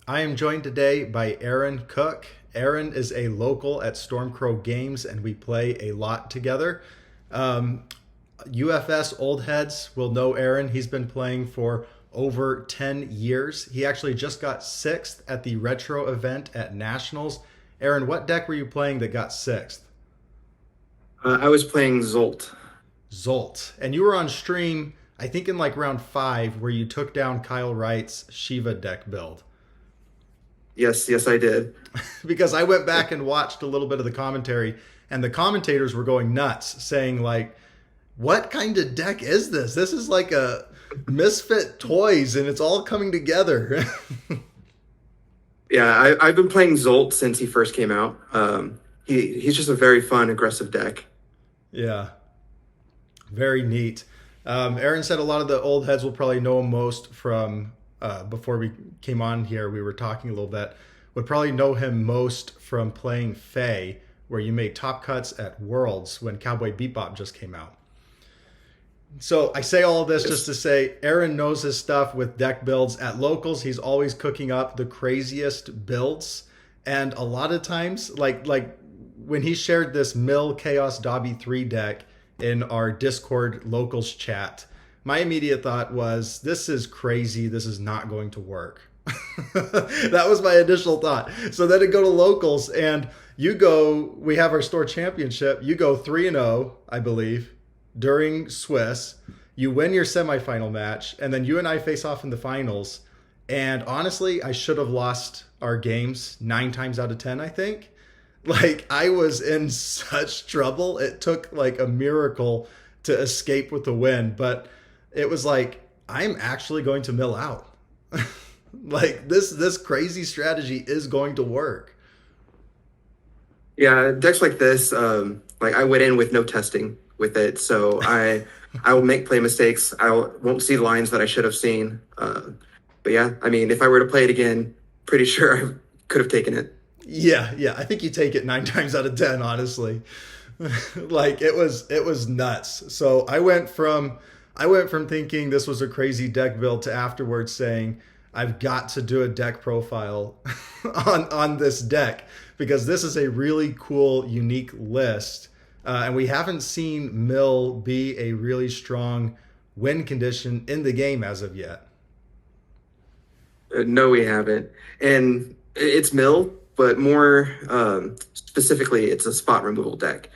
I am joined today by Aaron Cook. Aaron is a local at Stormcrow Games, and we play a lot together. Um, UFS old heads will know Aaron. He's been playing for over 10 years. He actually just got sixth at the retro event at Nationals. Aaron, what deck were you playing that got sixth? I was playing Zsolt. Zsolt. And you were on stream, I think in like round five, where you took down Kyle Wright's Shiva deck build. Yes, yes, I did. Because I went back and watched a little bit of the commentary, and the commentators were going nuts, saying like, "What kind of deck is this? This is like a misfit toys, and it's all coming together." Yeah, I've been playing Zsolt since he first came out. He's just a very fun, aggressive deck. Yeah, very neat. Aaron said a lot of the old heads will probably know him most from before we came on here. We were talking a little bit. Would probably know him most from playing Fae, where you made top cuts at Worlds when Cowboy Bebop just came out. So I say all of this just Yes. to say Aaron knows his stuff with deck builds at locals. He's always cooking up the craziest builds, and a lot of times, like when he shared this Mill Chaos Dabi 3 deck in our Discord locals chat, my immediate thought was, "This is crazy. This is not going to work." That was my initial thought. So then it go to locals, and you go. We have our store championship. You go 3-0, I believe, during Swiss. You win your semifinal match, and then you and I face off in the finals. And honestly, I should have lost our games 9 times out of 10, I think. Like, I was in such trouble. It took like a miracle to escape with the win, but it was like, I'm actually going to mill out. Like, this crazy strategy is going to work. Yeah, decks like this, like I went in with no testing with it, so I will make play mistakes. Won't see lines that I should have seen. But yeah, I mean, if I were to play it again, pretty sure I could have taken it. Yeah. I think you take it 9 times out of 10, honestly. Like, it was nuts. So I went from thinking this was a crazy deck build to afterwards saying I've got to do a deck profile on this deck, because this is a really cool, unique list, and we haven't seen Mill be a really strong win condition in the game as of yet. No, we haven't. And it's mill, but more specifically, it's a spot removal deck.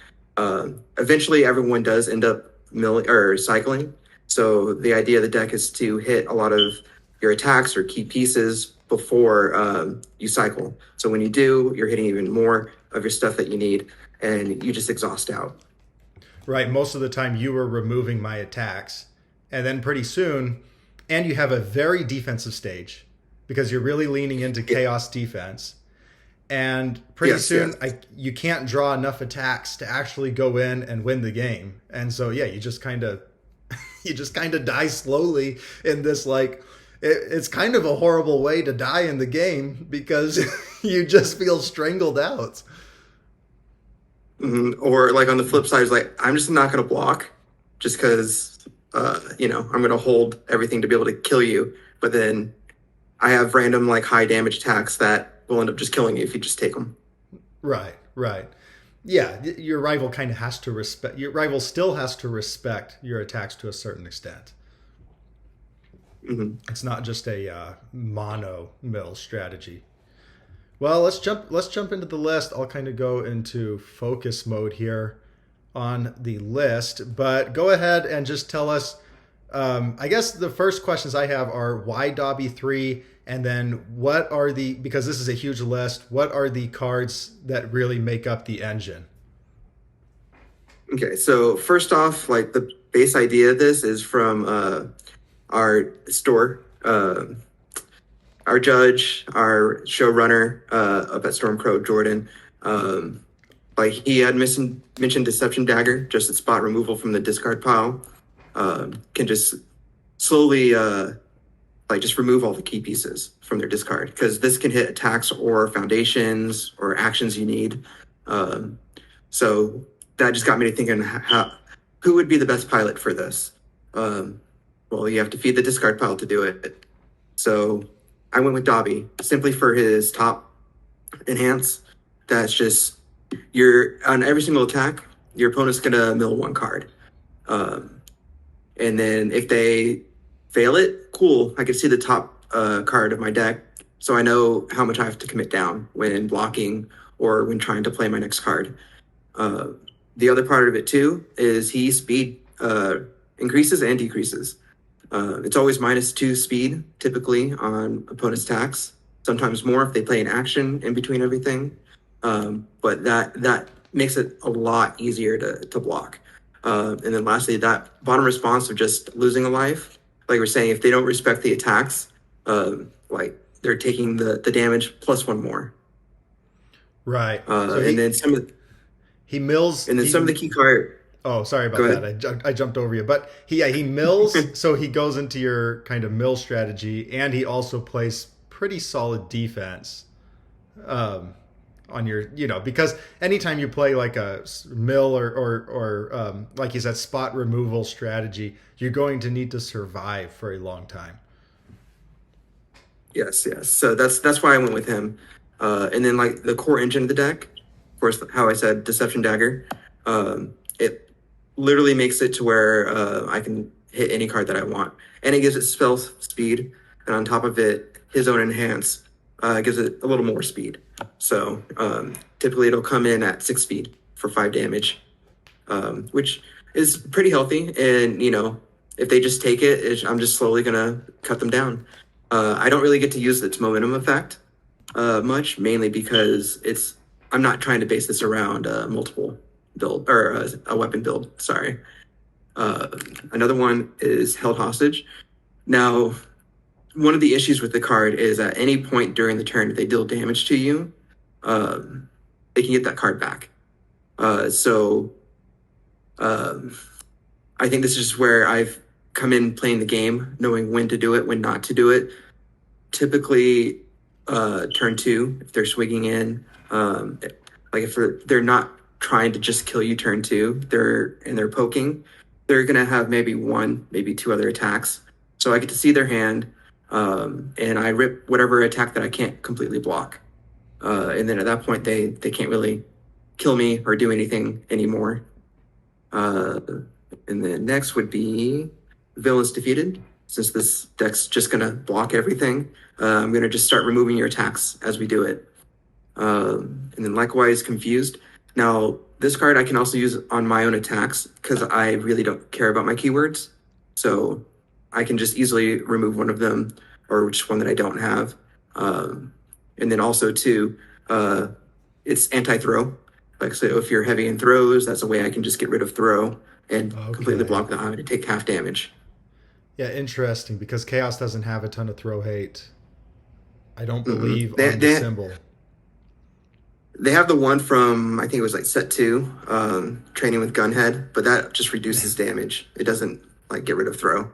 Eventually, everyone does end up milling or cycling. So the idea of the deck is to hit a lot of your attacks or key pieces before you cycle. So when you do, you're hitting even more of your stuff that you need, and you just exhaust out. Right, most of the time you were removing my attacks, and then pretty soon, and you have a very defensive stage because you're really leaning into Yeah. chaos defense. And pretty Yes, soon, yes. you can't draw enough attacks to actually go in and win the game. And so, yeah, you just kind of you just kind of die slowly in this, like, it's kind of a horrible way to die in the game because you just feel strangled out. Or like on the flip side, is like I'm just not going to block just because I'm going to hold everything to be able to kill you. But then I have random like high damage attacks that will end up just killing you if you just take them. Right. Yeah, your rival kind of has to respect. Your rival still has to respect your attacks to a certain extent. Hmm. It's not just a mono mill strategy. Well, let's jump into the list. I'll kind of go into focus mode here on the list, but go ahead and just tell us. I guess the first questions I have are why Dobby 3, and then what are the, because this is a huge list, what are the cards that really make up the engine? Okay, so first off, like the base idea of this is from our store. Our judge, our showrunner up at Stormcrow, Jordan, like he had mentioned Deception Dagger, just a spot removal from the discard pile, can just slowly like just remove all the key pieces from their discard because this can hit attacks or foundations or actions you need. Um, so that just got me to thinking, who would be the best pilot for this? Um, well, you have to feed the discard pile to do it. So I went with Dabi simply for his top enhance. That's just you're on every single attack, your opponent's gonna mill one card. Um, and then if they fail it, cool. I can see the top card of my deck, so I know how much I have to commit down when blocking or when trying to play my next card. Uh, the other part of it too is he speed increases and decreases. It's always -2 speed typically on opponent's attacks. Sometimes more if they play an action in between everything. But that makes it a lot easier to block. And then lastly, that bottom response of just losing a life, like we're saying, if they don't respect the attacks, like they're taking the damage plus one more. Right. So And then he mills. some of the key card. Oh, sorry Go about ahead. that. I jumped over you. But he mills, so he goes into your kind of mill strategy, and he also plays pretty solid defense on your, because anytime you play like a mill or like you said, spot removal strategy, you're going to need to survive for a long time. Yes, yes. So that's why I went with him. And then like the core engine of the deck, of course, how I said Deception Dagger. It literally makes it to where I can hit any card that I want, and it gives it spell speed, and on top of it, his own enhance gives it a little more speed. So typically, it'll come in at 6 speed for 5 damage, which is pretty healthy. And if they just take it, I'm just slowly gonna cut them down. I don't really get to use its momentum effect much, mainly because I'm not trying to base this around multiple build or a weapon build. Sorry. Another one is held hostage. Now, one of the issues with the card is at any point during the turn, if they deal damage to you, they can get that card back. So I think this is just where I've come in playing the game, knowing when to do it, when not to do it. Typically, turn two, if they're swinging in, like if they're not trying to just kill you turn two, they're poking, they're gonna have maybe one, maybe two other attacks. So I get to see their hand, and I rip whatever attack that I can't completely block. And then at that point, they can't really kill me or do anything anymore. And then next would be Villains Defeated. Since this deck's just gonna block everything, I'm gonna just start removing your attacks as we do it. And then likewise, Confused. Now, this card I can also use on my own attacks because I really don't care about my keywords. So I can just easily remove one of them or just one that I don't have. And then also, too, it's anti-throw. Like, so if you're heavy in throws, that's a way I can just get rid of throw and completely block without having to take half damage. Yeah, interesting, because Chaos doesn't have a ton of throw hate. I don't believe They, on the they, symbol. they have the one from, I think it was like set 2, Training with Gunhead, but that just reduces damage. It doesn't like get rid of throw.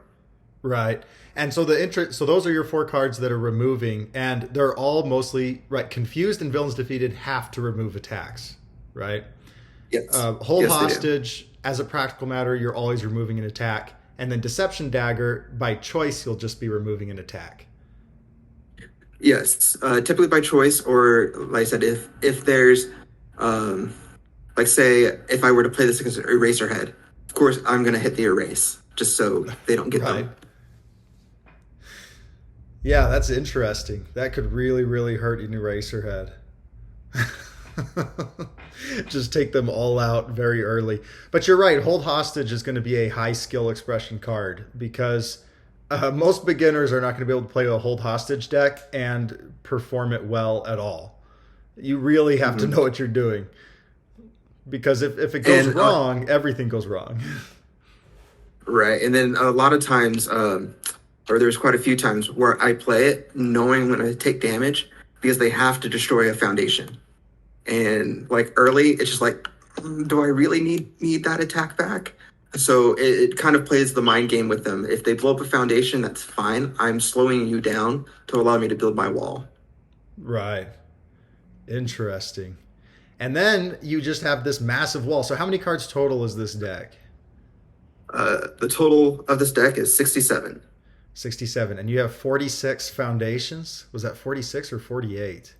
Right. And so so those are your 4 cards that are removing, and they're all mostly right. Confused and Villains Defeated have to remove attacks, right? Yes. Hold Yes, they do. Hostage, as a practical matter, you're always removing an attack, and then Deception Dagger, by choice, you'll just be removing an attack. Yes, typically by choice, or like I said, if there's, like say, if I were to play this against Eraserhead, of course I'm gonna hit the erase just so they don't get Right. them. Yeah, that's interesting. That could really, really hurt an Eraserhead. Just take them all out very early. But you're right. Hold Hostage is going to be a high skill expression card because most beginners are not going to be able to play a Hold Hostage deck and perform it well at all. You really have to know what you're doing. Because if it goes wrong, everything goes wrong. Right, and then a lot of times, or there's quite a few times where I play it knowing when I take damage because they have to destroy a foundation. And like early, it's just like, do I really need that attack back? So it kind of plays the mind game with them. If they blow up a foundation, that's fine. I'm slowing you down to allow me to build my wall. Right. Interesting. And then you just have this massive wall. So how many cards total is this deck? The total of this deck is 67. 67. And you have 46 foundations. Was that 46 or 48?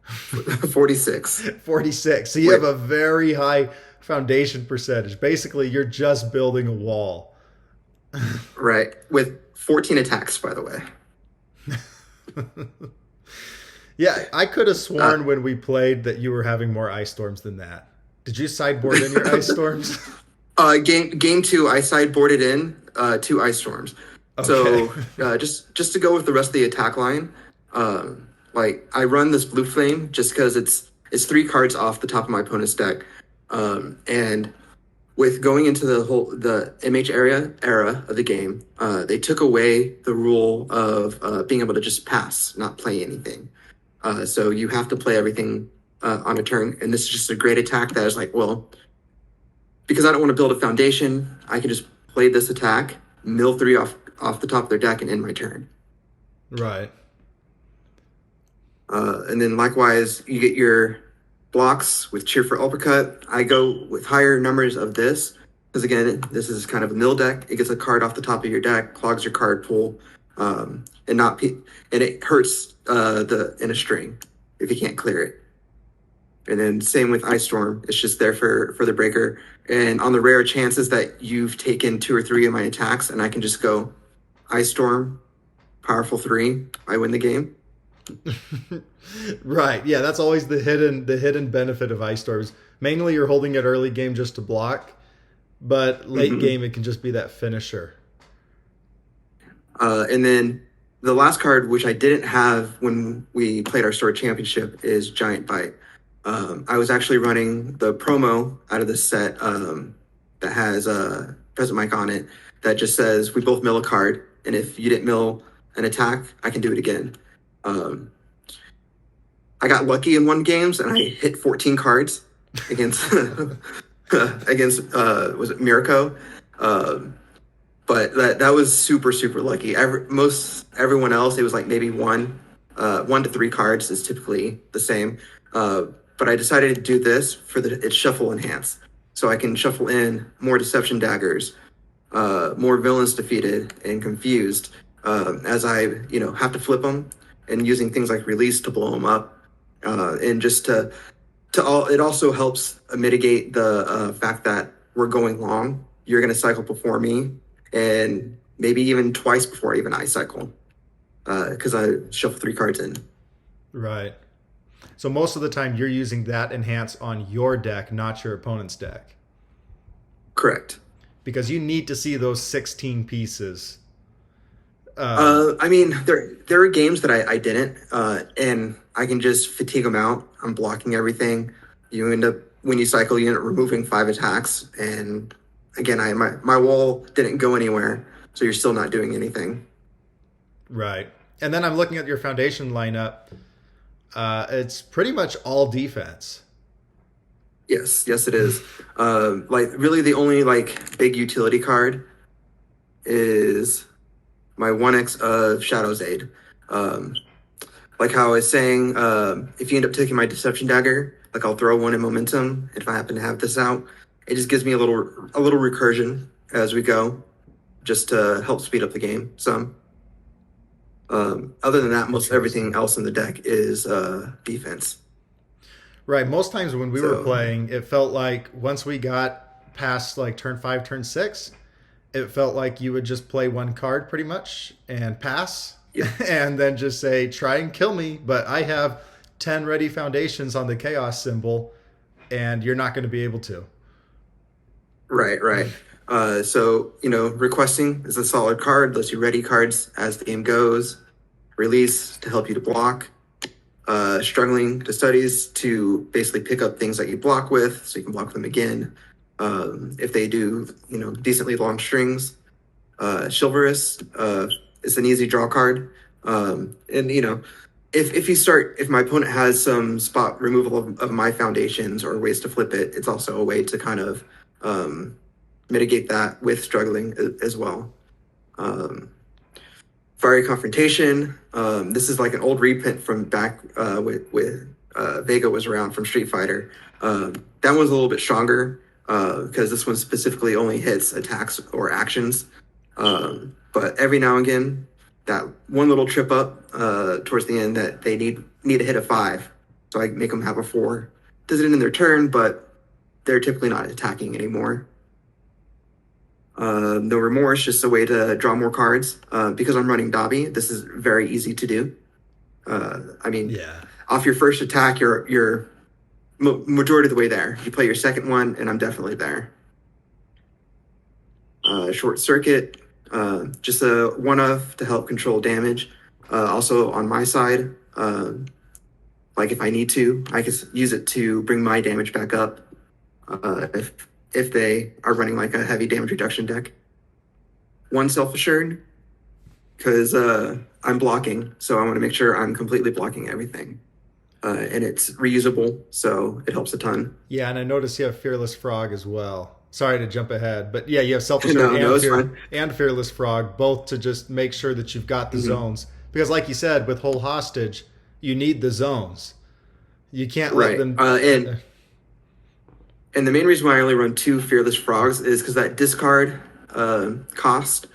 46. 46. So you have Wait, a very high foundation percentage. Basically, you're just building a wall. right. With 14 attacks, by the way. Yeah, I could have Uh, sworn when we played that you were having more ice storms than that. Did you sideboard in your ice storms? game two, I sideboarded in two ice storms. Okay. So just to go with the rest of the attack line, like I run this blue flame just because it's three cards off the top of my opponent's deck, and with going into the MH era of the game, they took away the rule of being able to just pass, not play anything. So you have to play everything on a turn, and this is just a great attack that is like, well, because I don't want to build a foundation, I can just play this attack, mill three off the top of their deck, and end my turn. Right. And then likewise, you get your blocks with Cheer for Uppercut. I go with higher numbers of this because again, this is kind of a mill deck. It gets a card off the top of your deck, clogs your card pool, and not and it hurts the in a string if you can't clear it. And then same with Ice Storm. It's just there for the breaker. And on the rare chances that you've taken two or three of my attacks, and I can just go Ice Storm, powerful three, I win the game. Right. Yeah, that's always the hidden benefit of ice storms. Mainly you're holding it early game just to block, but late Mm-hmm. game it can just be that finisher. And then the last card, which I didn't have when we played our store championship, is Giant Bite. I was actually running the promo out of this set that has Present Mic on it that just says we both mill a card, and if you didn't mill an attack, I can do it again. Um, I got lucky in one games and I hit 14 cards against against was it Mirko? Um, but that was super lucky. Everyone else it was like maybe one to three cards is typically the same. But I decided to do this for it's shuffle enhance, so I can shuffle in more deception daggers, more villains defeated and confused as I have to flip them and using things like release to blow them up, and just to all it also helps mitigate the fact that we're going long. You're going to cycle before me, and maybe even twice before even I cycle, because I shuffle three cards in. Right. So most of the time you're using that enhance on your deck, not your opponent's deck. Correct. Because you need to see those 16 pieces. I mean, there are games that I didn't, and I can just fatigue them out. I'm blocking everything. You end up when you cycle, you end up removing five attacks, and again, my wall didn't go anywhere, so you're still not doing anything. Right. And then I'm looking at your foundation lineup. It's pretty much all defense. Yes, it is. Like really, the only like big utility card is my 1x of Shadow's Aid. Like how I was saying, if you end up taking my Deception Dagger, like I'll throw one in Momentum if I happen to have this out. It just gives me a little recursion as we go, just to help speed up the game some. Other than that, most everything else in the deck is defense. Right. Most times when we were So playing, it felt like once we got past like turn 5, turn 6, it felt like you would just play one card pretty much and pass yeah, and then just say, try and kill me. But I have 10 ready foundations on the chaos symbol and you're not going to be able to. right. So requesting is a solid card. Lets you ready cards as the game goes. Release to help you to block. Struggling to studies to basically pick up things that you block with, so you can block them again. If they do, decently long strings. Chivalrous is an easy draw card. And if my opponent has some spot removal of my foundations or ways to flip it, it's also a way to kind of mitigate that with struggling as well. Fiery Confrontation. This is like an old reprint from back with Vega was around from Street Fighter. That one's a little bit stronger because this one specifically only hits attacks or actions. But every now and again, that one little trip up towards the end that they need to hit a 5, so I make them have a 4. Does it in their turn, but they're typically not attacking anymore. No Remorse, just a way to draw more cards. Because I'm running Dabi, this is very easy to do. I mean, Yeah. off your first attack, you're majority of the way there. You play your second one, and I'm definitely there. Short Circuit, just a one-of to help control damage. Also on my side, like if I need to, I can use it to bring my damage back up. If they are running like a heavy damage reduction deck. One Self-Assured, because I'm blocking, so I want to make sure I'm completely blocking everything. And it's reusable, so it helps a ton. Yeah, and I noticed you have Fearless Frog as well. Sorry to jump ahead, but yeah, you have Self Assured No, it's fine. and Fearless Frog, both to just make sure that you've got the Mm-hmm. zones. Because, like you said, with Hold Hostage, you need the zones. You can't let Right. them. And the main reason why I only run 2 Fearless Frogs is because that discard cost.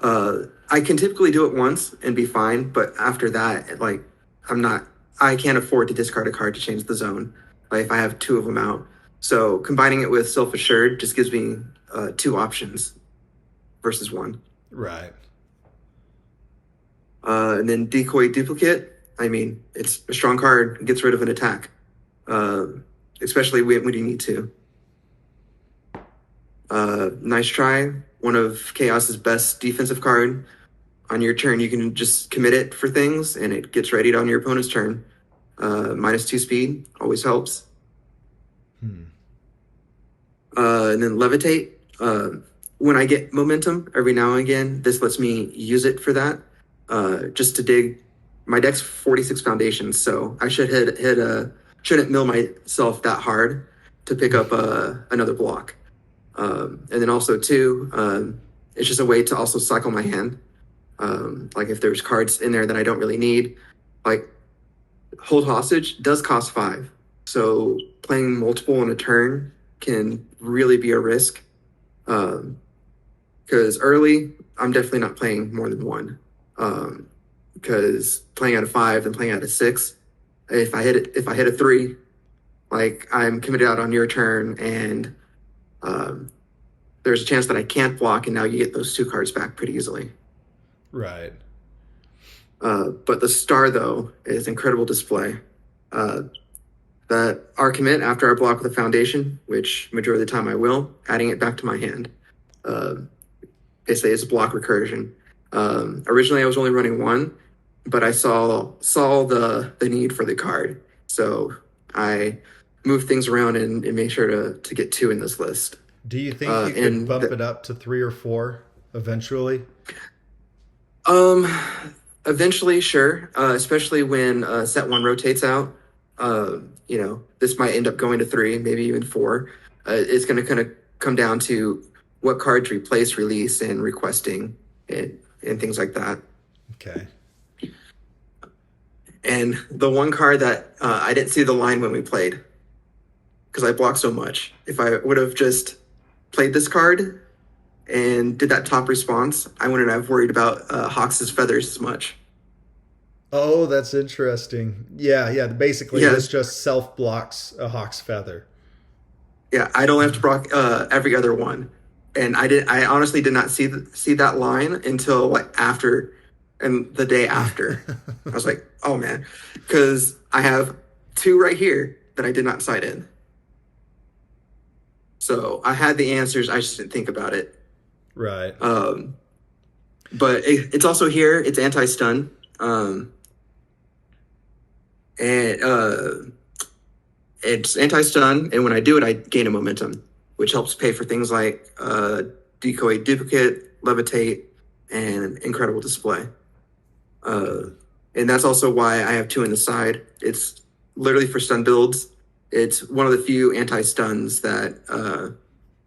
I can typically do it once and be fine, but after that, like I'm not. I can't afford to discard a card to change the zone. Like if I have 2 of them out, so combining it with Self Assured just gives me 2 options versus 1. Right. And then Decoy Duplicate. I mean, it's a strong card. It gets rid of an attack, especially when you need to. Nice Try, one of Chaos's best defensive card. On your turn, you can just commit it for things, and it gets readied on your opponent's turn. -2 speed always helps. And then Levitate. When I get momentum, every now and again, this lets me use it for that. Just to dig. My deck's 46 foundations, so I shouldn't mill myself that hard to pick up another block. And then also too, it's just a way to also cycle my hand. Like if there's cards in there that I don't really need, like Hold Hostage does cost 5. So playing multiple in a turn can really be a risk. Because early, I'm definitely not playing more than 1. Because playing at a 5 and playing at a 6, if I hit a 3, like I'm committed out on your turn, and there's a chance that I can't block, and now you get those 2 cards back pretty easily. Right. But the star, though, is incredible display. That our commit after I block with a foundation, which majority of the time I will, adding it back to my hand. Basically, it's a block recursion. Originally, I was only running 1, but I saw the need for the card, so I moved things around and made sure to get 2 in this list. Do you think you could bump it up to 3 or 4 eventually? Eventually, sure. Especially when set 1 rotates out. This might end up going to 3, maybe even 4. It's going to kind of come down to what cards replace, release, and requesting, and things like that. Okay. And the one card that I didn't see the line when we played, because I blocked so much. If I would have just played this card and did that top response, I wouldn't have worried about Hawks' feathers as much. Oh, that's interesting. Yeah. Basically, Yeah. this just self blocks a Hawk's feather. Yeah, I don't have to block every other one, and I honestly did not see that line until like after, and the day after. I was like, oh man, because I have 2 right here that I did not cite in. So I had the answers, I just didn't think about it. Right. But it's also here. It's anti-stun. And it's anti-stun, and when I do it, I gain a momentum, which helps pay for things like Decoy Duplicate, Levitate, and Incredible Display. And that's also why I have 2 in the side. It's literally for stun builds. It's one of the few anti-stuns that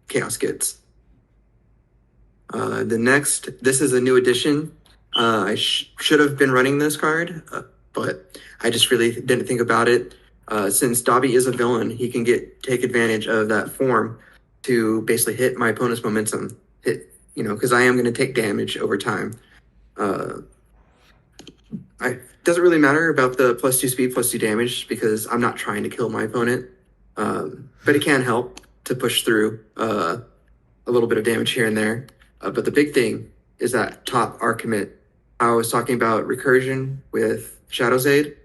Chaos gets. This is a new addition. I should have been running this card, but I just really didn't think about it. Since Dabi is a villain, he can take advantage of that form to basically hit my opponent's momentum, hit because I am going to take damage over time. Uh, I doesn't really matter about the +2 speed, +2 damage because I'm not trying to kill my opponent. But it can help to push through a little bit of damage here and there. But the big thing is that top R commit. I was talking about recursion with Shadow's Aid.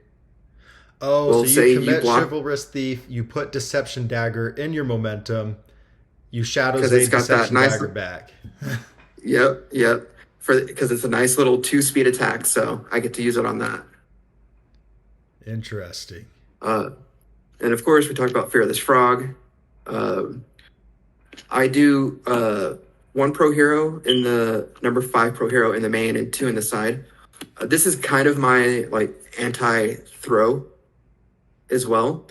Oh, so We'll you say you commit block Chivalrous Thief, you put Deception Dagger in your momentum, you Shadows because it's Aid got that Deception nice. Dagger back. Yep. Because it's a nice little 2 speed attack, so I get to use it on that. Interesting. Uh, and of course, we talked about Fearless Frog. Uh, I do one pro hero in the number 5 pro hero in the main and 2 in the side. This is kind of my like anti-throw as well.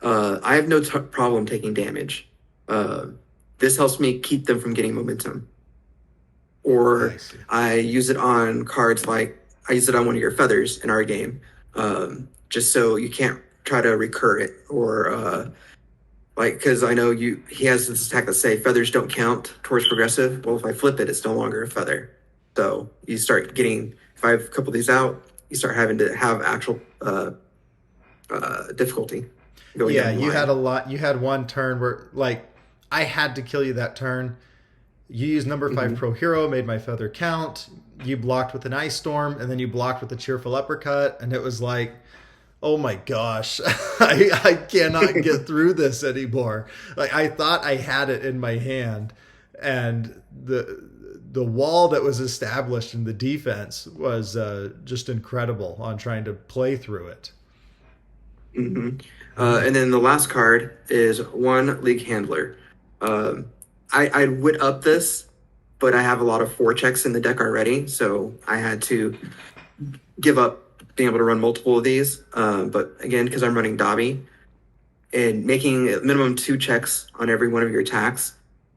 I have no problem taking damage. Uh, this helps me keep them from getting momentum. I Or see. I use it on cards like I use it on one of your feathers in our game, just so you can't try to recur it or like because I know he has this attack that say feathers don't count towards progressive. Well, if I flip it, it's no longer a feather. So you start getting if I have a couple of these out, you start having to have actual difficulty going Yeah, down the you had line. a lot. You had one turn where, like, I had to kill you that turn. You used number 5 Hmm. pro hero, made my feather count. You blocked with an ice storm, and then you blocked with a cheerful uppercut, and it was like, oh my gosh, I cannot get through this anymore. Like I thought I had it in my hand, and the wall that was established in the defense was just incredible on trying to play through it. Hmm. And then the last card is one league handler. Um, I would up this, but I have a lot of 4 checks in the deck already, so I had to give up being able to run multiple of these. But again, because I'm running Dabi and making a minimum 2 checks on every one of your attacks,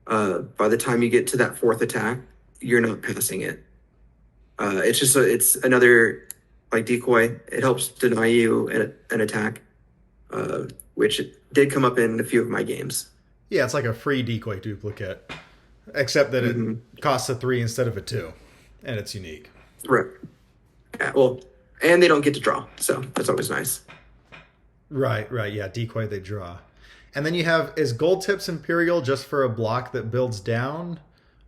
by the time you get to that 4th attack, you're not passing it. It's another like decoy. It helps deny you an attack, which did come up in a few of my games. Yeah, it's like a free decoy duplicate, except that it Hmm. costs a 3 instead of a 2, and it's unique. Right. Yeah, well, and they don't get to draw, so that's always nice. Right, right. Yeah, decoy they draw. And then you have, is Gold Tips Imperial just for a block that builds down?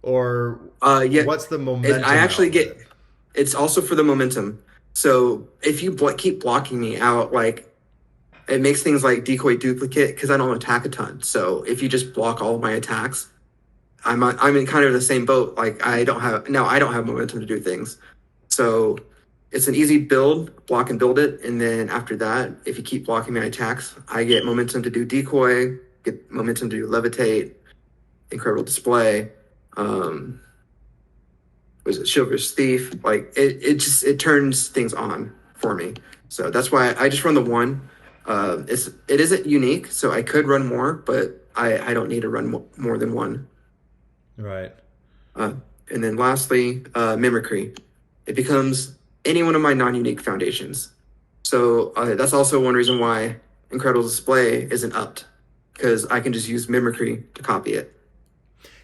Or Yeah, what's the I momentum out actually with get. it? It's also for the momentum. So if you keep blocking me out, like it makes things like decoy duplicate because I don't attack a ton. So if you just block all of my attacks, I'm in kind of the same boat. Like I don't have momentum to do things. So it's an easy build, block and build it, and then after that, if you keep blocking my attacks, I get momentum to do decoy, get momentum to do levitate, incredible display. Um, was it Chivalrous Thief? Like it turns things on for me. So that's why I just run the one. It isn't unique, so I could run more, but I don't need to run more than one. Right. Uh, and then lastly, mimicry. It becomes any one of my non-unique foundations. So that's also one reason why Incredible Display isn't upped, because I can just use mimicry to copy it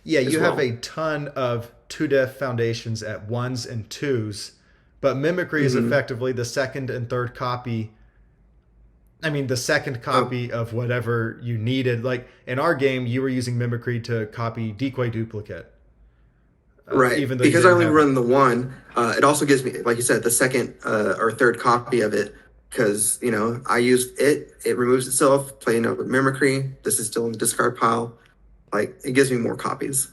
Yeah, as you have well. a ton of 2-def foundations at 1s and 2s, but Mimicry is Hmm. effectively the second and third copy. I mean, the second Oh, copy of whatever you needed. Like in our game, you were using Mimicry to copy Decoy Duplicate, right. even though you Because I didn't only have run it. the one, it also gives me, like you said, the second or third copy of it. Because I use it, it removes itself. Playing up with mimicry. This is still in the discard pile. Like it gives me more copies,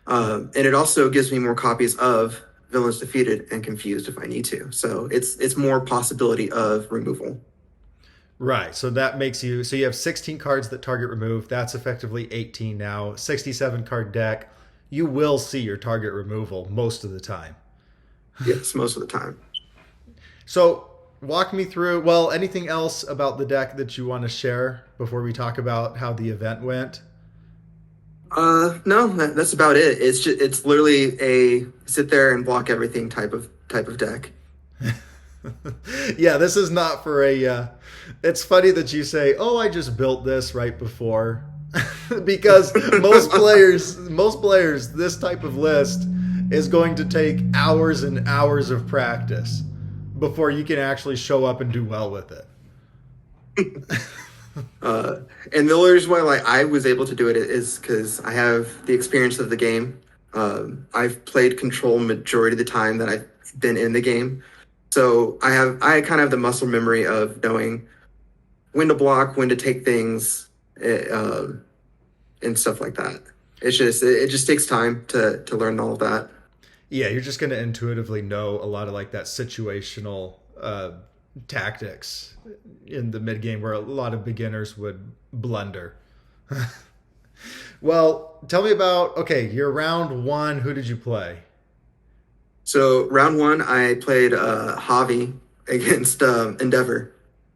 and it also gives me more copies of villains defeated and confused if I need to. So it's more possibility of removal. Right. So that makes you. So you have 16 cards that target remove. That's effectively 18 now. 67 card deck. You will see your target removal most of the time. Yes, most of the time. So walk me through. Well, anything else about the deck that you want to share before we talk about how the event went? No, that's about it. It's literally a sit there and block everything type of deck. Yeah, this is not for a. It's funny that you say, "Oh, I just built this right before." Because most players, this type of list is going to take hours and hours of practice before you can actually show up and do well with it. Uh, and the only reason why like I was able to do it is because I have the experience of the game. I've played control majority of the time that I've been in the game, so I kind of have the muscle memory of knowing when to block, when to take things, and stuff like that. It just takes time to learn all of that. Yeah, you're just going to intuitively know a lot of like that situational tactics in the mid game where a lot of beginners would blunder. Well, tell me about okay, your round one. Who did you play? So round one, I played Javi against Endeavor,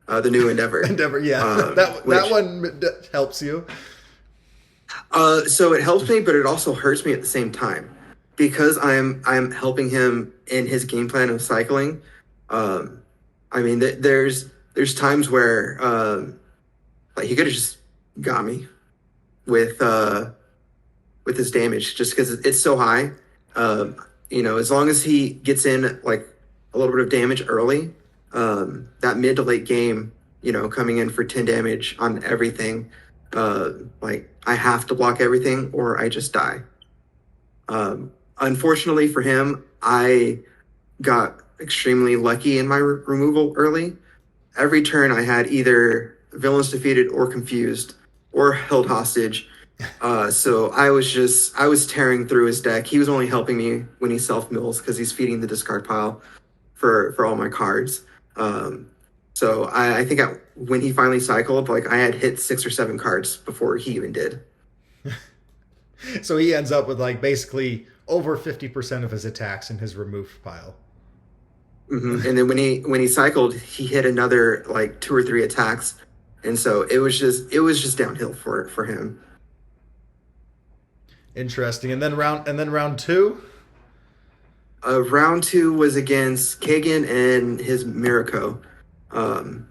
the new Endeavor, Endeavor, yeah, that which one helps you. so it helps me, but it also hurts me at the same time because I'm helping him in his game plan of cycling. Um, I mean, there's times where like he could have just got me with with his damage just because it's so high. Um, as long as he gets in like a little bit of damage early, that mid to late game, coming in for 10 damage on everything, like I have to block everything or I just die. Unfortunately for him, I got extremely lucky in my removal early. Every turn I had either villains defeated or confused or held hostage. So I was tearing through his deck. He was only helping me when he self mills because he's feeding the discard pile for all my cards. So I think when he finally cycled, like I had hit 6 or 7 cards before he even did. So he ends up with like basically over 50% of his attacks in his removed pile. And then when he cycled, he hit another like 2 or 3 attacks, and so it was just downhill for him. Interesting. And then round two. Round two was against Kagan and his Miracle. Um,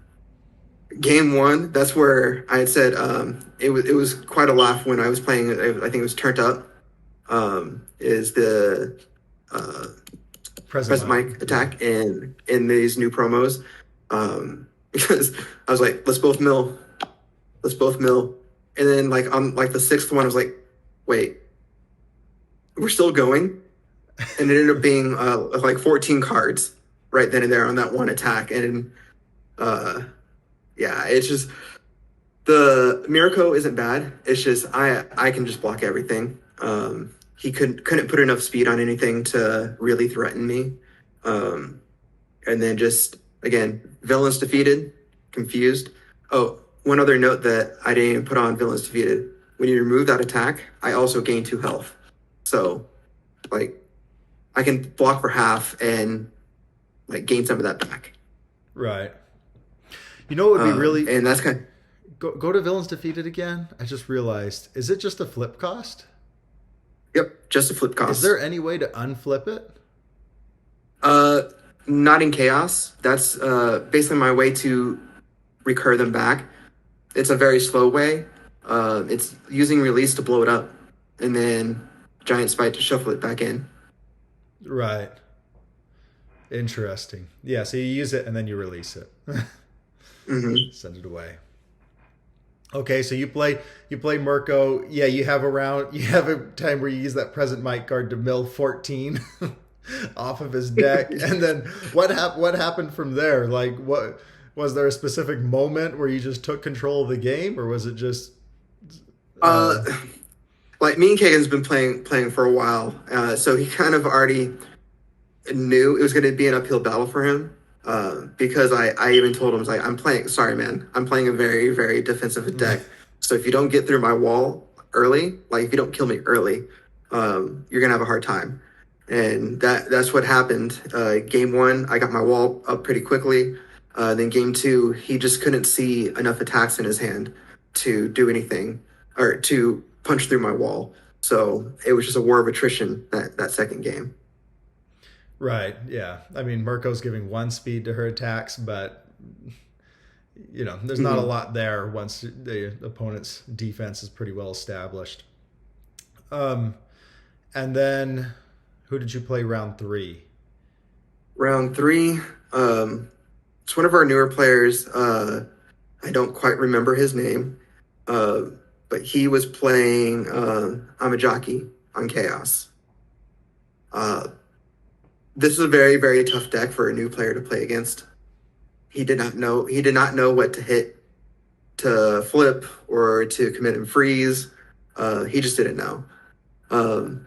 Game one, that's where I had said it was quite a laugh when I was playing. I think it was Turned Up. Is the uh, Present Present Mike. Mic Yeah. attack in these new promos. Because I was like, let's both mill, and then like on like the sixth one, I was like, wait, we're still going, and it ended up being like 14 cards right then and there on that one attack, and uh, yeah, it's just the Miracle isn't bad. It's just I can just block everything. He couldn't put enough speed on anything to really threaten me. Um, and then just again, villains defeated, confused. Oh, one other note that I didn't even put on villains defeated. When you remove that attack, I also gain 2 health. So like I can block for half and like gain some of that back. Right. You know what would be really And that's kind of, go to villains defeated again? I just realized. Is it just a flip cost? yep, just a flip Is cost. there any way to unflip it? Uh, Not in chaos. That's basically my way to recur them back. It's a very slow way. It's using release to blow it up, and then giant spite to shuffle it back in. Right. Interesting. Yeah, so you use it and then you release it. Hmm. Send it away. Okay, so you play Mirko. Yeah, you have a time where you use that present mic card to mill 14 off of his deck. And then what happened from there? Like what was there a specific moment where you just took control of the game or was it just uh Uh, like me and Kagan's been playing for a while, so he kind of already knew it was going to be an uphill battle for him. Because I even told him, I was like, I'm playing. Sorry, man, I'm playing a very very defensive deck. So if you don't get through my wall early, like if you don't kill me early, you're gonna have a hard time. And that's what happened. Game one, I got my wall up pretty quickly. Then game two, he just couldn't see enough attacks in his hand to do anything or to punch through my wall. So it was just a war of attrition that second game. right, yeah. I mean Mirko's giving one speed to her attacks, but there's not a Hmm. lot there once the opponent's defense is pretty well established. Um, and then who did you play round three? Round three, it's one of our newer players. I don't quite remember his name, uh, but he was playing Amajaki on Chaos. Uh, this is a very, very tough deck for a new player to play against. He did not know what to hit to flip or to commit and freeze. He just didn't know. Um,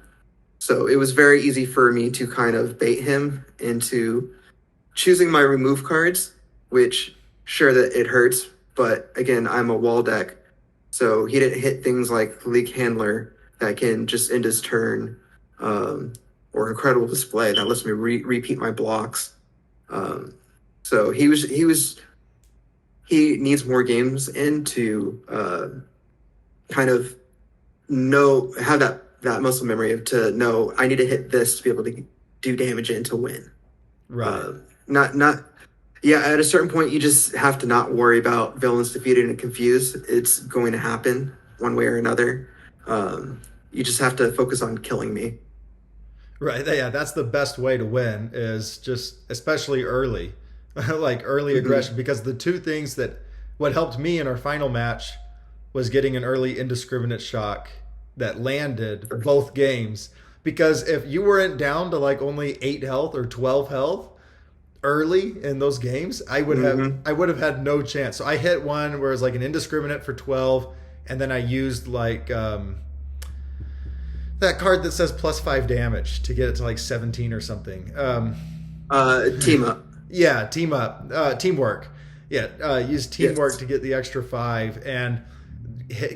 so it was very easy for me to kind of bait him into choosing my remove cards, which sure that it hurts, but again, I'm a wall deck. So he didn't hit things like Leak Handler that can just end his turn, um, or Incredible Display that lets me repeat my blocks. Um, so he needs more games in to kind of have that muscle memory of to know I need to hit this to be able to do damage and to win. Right. Uh, not Yeah, at a certain point you just have to not worry about villains defeated and confused. It's going to happen one way or another. You just have to focus on killing me. Right. Yeah, that's the best way to win is just especially early. Like early Hmm. aggression because the two things that what helped me in our final match was getting an early indiscriminate shock that landed both games because if you weren't down to like only 8 health or 12 health early in those games, Hmm. I would have had no chance. So I hit one where it was like an indiscriminate for 12 and then I used like that card that says +5 damage to get it to like 17 or something. Team up. Yeah, team up, teamwork. Yeah, use teamwork Yes. to get the extra 5, and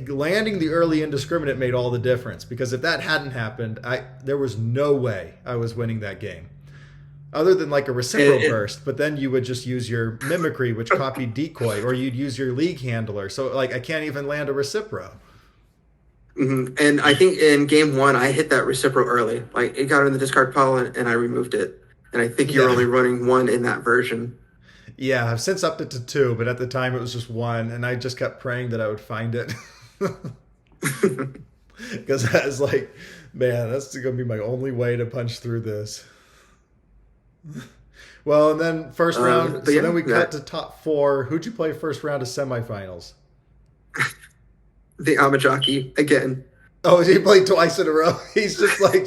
landing the early indiscriminate made all the difference because if that hadn't happened, I there was no way I was winning that game. Other than like a And, recipro burst, but then you would just use your mimicry, which copied decoy, or you'd use your league handler. So like I can't even land a recipro. and I think in game one I hit that reciprocal early. Like it got in the discard pile and I removed it. And I think you're Yeah, only running one in that version. yeah. I've since upped it to 2, but at the time it was just 1, and I just kept praying that I would find it. Because I was like, man, that's gonna be my only way to punch through this. Well, and then first round. but So yeah, then we cut that to top four. Who'd you play first round of semifinals? the Amajaki again. Oh, he played twice in a row. He's just like,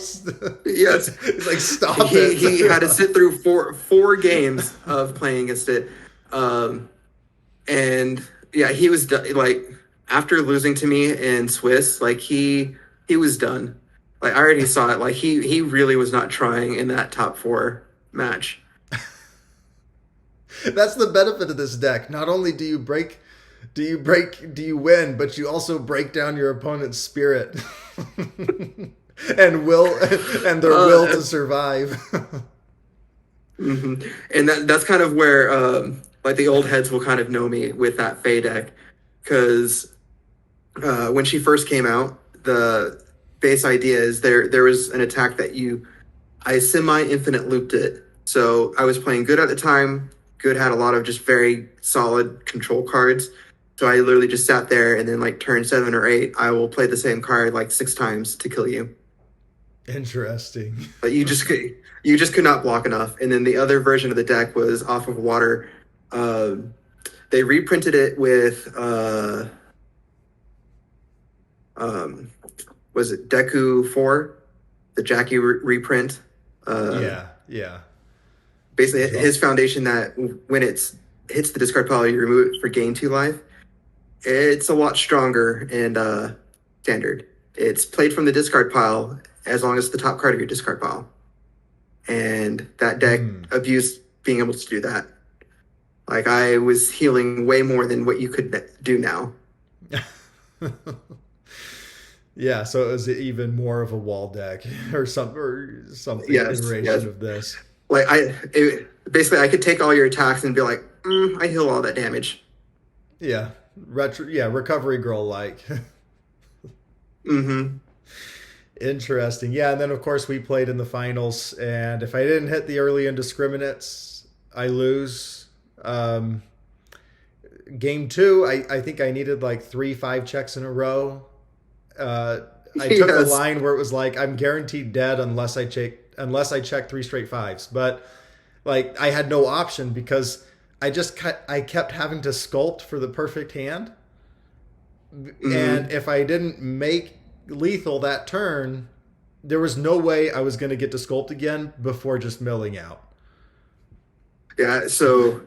Yes, he's like, stop he had to it. sit through four games of playing against it, um, and yeah, like after losing to me in Swiss, like he was done. Like I already saw it. Like he really was not trying in that top four match. That's the benefit of this deck. Not only do you win, but you also break down your opponent's spirit and will and their will Uh, to survive. And that's kind of where like the old heads will kind of know me with that Fey deck because when she first came out, the base idea is there was an attack that I semi infinite looped it. So I was playing good at the time. Good had a lot of just very solid control cards. So I literally just sat there and then like turn 7 or 8, I will play the same card like 6 times to kill you. Interesting. But you just could not block enough. And then the other version of the deck was off of water. Um, they reprinted it with um, was it Deku 4, the Jackie reprint. Uh, Yeah, yeah. Basically, Zsolt. his foundation that when it's hits the discard pile, you remove it for gain 2 life. It's a lot stronger and standard. It's played from the discard pile as long as the top card of your discard pile. And that deck Hmm. abused being able to do that. Like I was healing way more than what you could do now. Yeah, so it was even more of a wall deck or something Yes, iteration yes. of this. Like basically I could take all your attacks and be like, I heal all that damage. Yeah, recovery girl like. Mm-hmm. Interesting. Yeah, and then of course we played in the finals, and if I didn't hit the early indiscriminates, I lose. Um, Game two, I think I needed like 3 5 checks in a row. I took the Yes. line where it was like I'm guaranteed dead unless I check 3 straight 5s. But like I had no option because I kept having to sculpt for the perfect hand, and Hmm. if I didn't make lethal that turn, there was no way I was going to get to sculpt again before just milling out. Yeah. So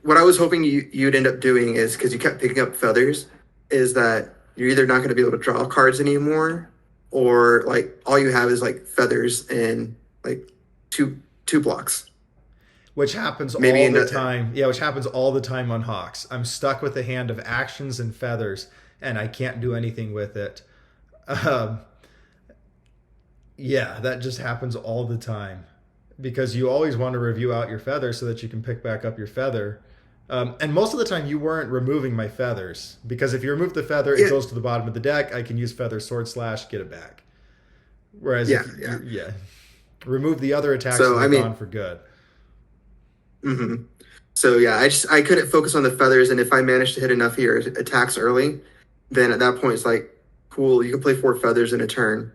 what I was hoping you'd end up doing is because you kept picking up feathers, is that you're either not going to be able to draw cards anymore, or like all you have is like feathers and like two blocks. Which happens Maybe all in the time. Yeah, which happens all the time on Hawks. I'm stuck with a hand of actions and feathers, and I can't do anything with it. Um, yeah, that just happens all the time because you always want to review out your feather so that you can pick back up your feather. And most of the time, you weren't removing my feathers because if you remove the feather, it yeah, goes to the bottom of the deck. I can use feather sword slash, get it back. Whereas yeah, if yeah. you yeah, remove the other attacks So and they're I gone mean, for good. hmm so yeah, I couldn't focus on the feathers, and if I managed to hit enough of your attacks early, then at that point it's like, cool, you can play 4 feathers in a turn.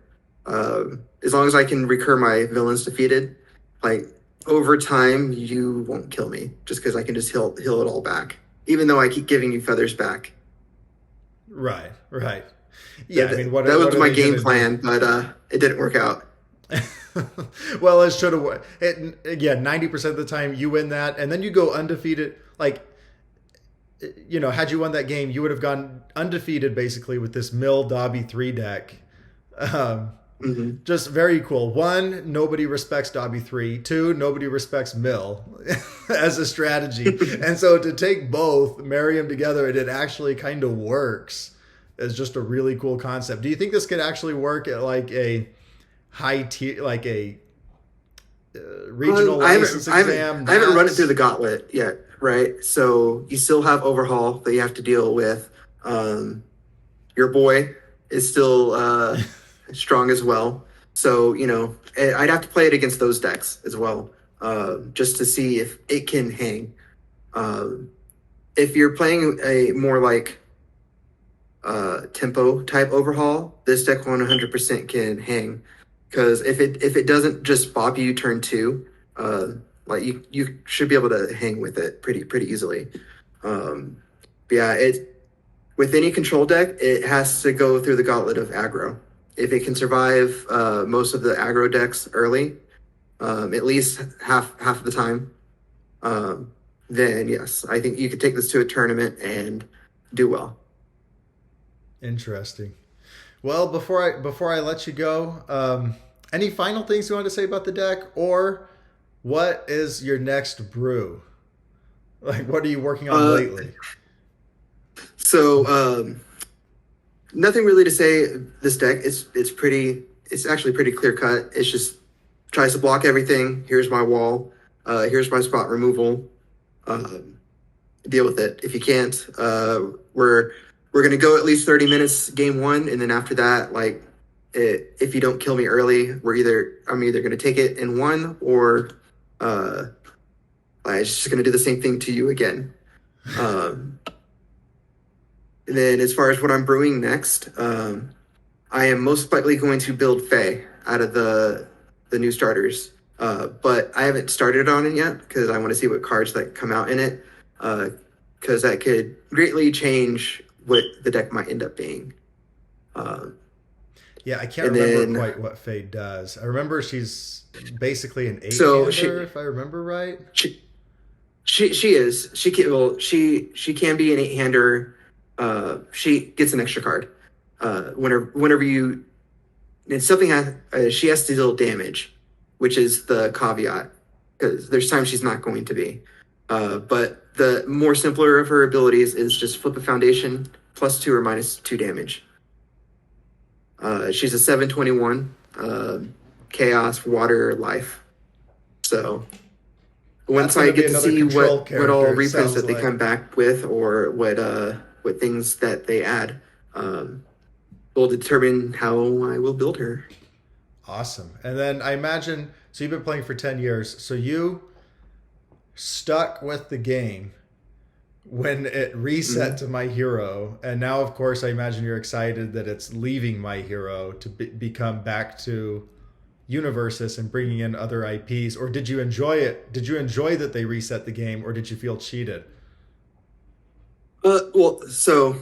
As long as I can recur my villains defeated, like over time you won't kill me just because I can just heal it all back, even though I keep giving you feathers back. Right, right. Yeah, I mean, That what was are my they game gonna do? plan, but it didn't work out. Well, it should have. Yeah, 90% of the time you win that, and then you go undefeated. Like, had you won that game, you would have gone undefeated basically with this Mill Dabi 3 deck. Um, Hmm. just very cool. One, nobody respects Dabi 3. Two, nobody respects Mill as a strategy. And so to take both, marry them together, and it actually kind of works is just a really cool concept. Do you think this could actually work at like a high tier, like a regional license exam, I haven't run it through Nats? the gauntlet yet, right? So you still have overhaul that you have to deal with. Um, your boy is still strong as well. So I'd have to play it against those decks as well, just to see if it can hang. Um, if you're playing a more like tempo type overhaul, this deck 100% can hang. Because if it doesn't just bop you turn two, like you should be able to hang with it pretty easily. Um, but yeah, it with any control deck, it has to go through the gauntlet of aggro. If it can survive most of the aggro decks early, at least half of the time, um, then yes, I think you could take this to a tournament and do well. Interesting. Well, before I let you go, any final things you want to say about the deck, or what is your next brew? Like, what are you working on Uh, lately? so nothing really to say. This deck it's actually pretty clear cut. It's just tries to block everything. Here's my wall. Here's my spot removal. Um, Deal with it. If you can't, we're gonna go at least 30 minutes game one, and then after that, like if you don't kill me early, I'm either gonna take it in one, or uh, I'm just gonna do the same thing to you again. Um, and then as far as what I'm brewing next, I am most likely going to build Fae out of the new starters. But I haven't started on it yet because I want to see what cards that come out in it. Because that could greatly change what the deck might end up being. Uh, Yeah, I can't and remember then quite what Fade does. I remember she's basically an eight so hander, if I remember right. she she is she can well she can be an 8-hander. She gets an extra card. Whenever you and something has, she has to deal damage, which is the caveat because there's times she's not going to be. But the more simpler of her abilities is just flip a foundation +2 or -2 damage. She's a 7/21 chaos water life. So That's once going I to be get to another see control what all character, it reprints sounds that they like. come back with, or what things that they add, will determine how I will build her. Awesome. And then I imagine, so you've been playing for 10 years, so you stuck with the game when it reset Mhm. to my hero, and now of course I imagine you're excited that it's leaving my hero to become back to universes and bringing in other IPs. Or did you enjoy it? Did you enjoy that they reset the game, or did you feel cheated? Well, so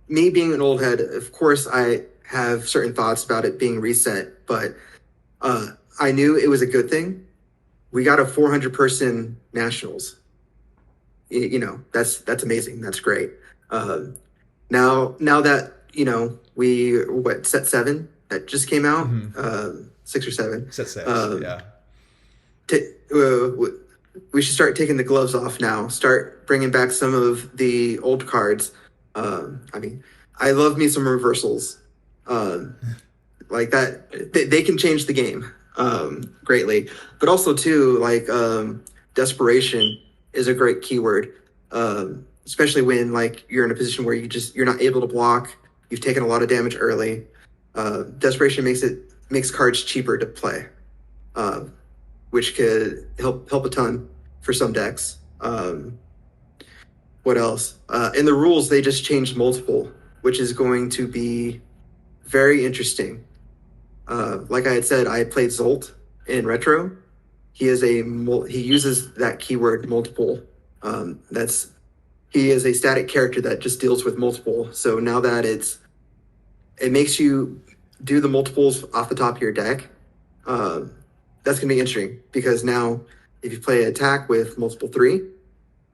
me being an old head, of course, I have certain thoughts about it being reset, but I knew it was a good thing. We got a 400 person nationals. You know, that's amazing. That's great. Um, now that we what set seven that just came out, Mm-hmm. 6 or 7. Set six, Um, yeah. t- we should start taking the gloves off now. Start bringing back some of the old cards. I mean, I love me some reversals. Um, like that, they can change the game greatly. But also too, like desperation is a great keyword, especially when like you're in a position where you're not able to block. You've taken a lot of damage early. Desperation makes cards cheaper to play. Uh, which could help a ton for some decks. What else? In the rules, they just changed multiple, which is going to be very interesting. Like I had said, I played Zsolt in retro. He uses that keyword multiple. That's He is a static character that just deals with multiple. So now that it makes you do the multiples off the top of your deck. Uh, that's going to be interesting because now if you play an attack with multiple three,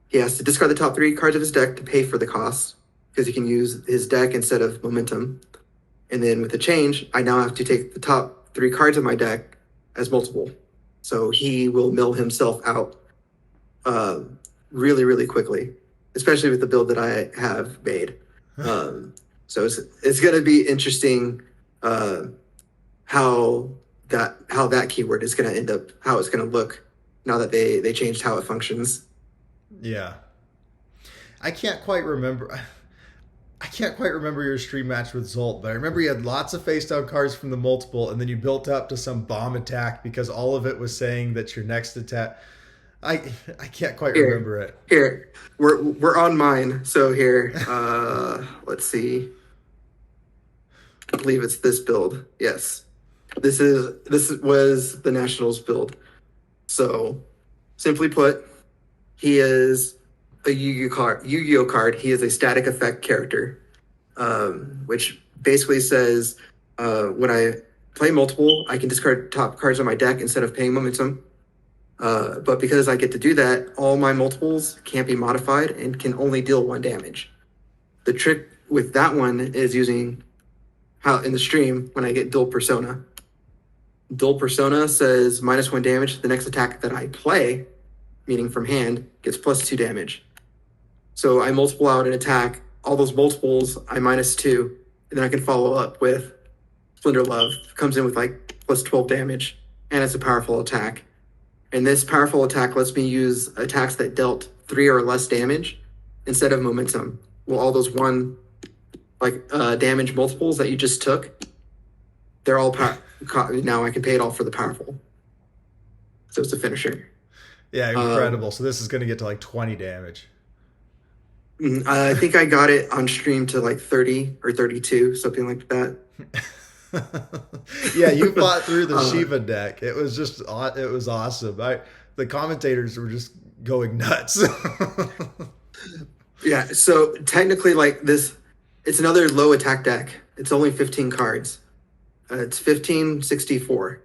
he has to discard the top 3 cards of his deck to pay for the cost because he can use his deck instead of momentum. And then with the change, I now have to take the top 3 cards of my deck as multiple. So he will mill himself out uh, really, really quickly, especially with the build that I have made. Um, so it's going to be interesting uh, how that keyword is going to end up, how it's going to look now that they changed how it functions. Yeah. I can't quite remember. I can't quite remember your stream match with Zolt, but I remember you had lots of face down cards from the multiple, and then you built up to some bomb attack because all of it was saying that your next attack. I I can't quite Here, remember it. here, we're on mine. So here, let's see. I believe it's this build. Yes, this was the Nationals build. So, simply put, he is a Yu-Gi-Oh card. Yu-Gi-Oh card. He is a static effect character, which basically says when I play multiple, I can discard top cards on my deck instead of paying momentum. But because I get to do that, all my multiples can't be modified and can only deal 1 damage. The trick with that one is using how in the stream when I get Dual Persona. Dual Persona says -1 damage to the next attack that I play, meaning from hand, gets +2 damage. So I multiple out an attack, all those multiples I -2, and then I can follow up with Splendor Love. Comes in with like +12 damage, and it's a powerful attack. And this powerful attack lets me use attacks that dealt 3 or less damage instead of momentum. Well, all those damage multiples that you just took, they're all now I can pay it all for the powerful. So it's a finisher. Yeah, Um, incredible. So this is going to get to like 20 damage. I think I got it on stream to like 30 or 32, something like that. Yeah, you fought through the uh, Shiva deck. It was just it was awesome. The commentators were just going nuts. yeah, so technically, like this, it's another low attack deck. It's only 15 cards. It's 1564.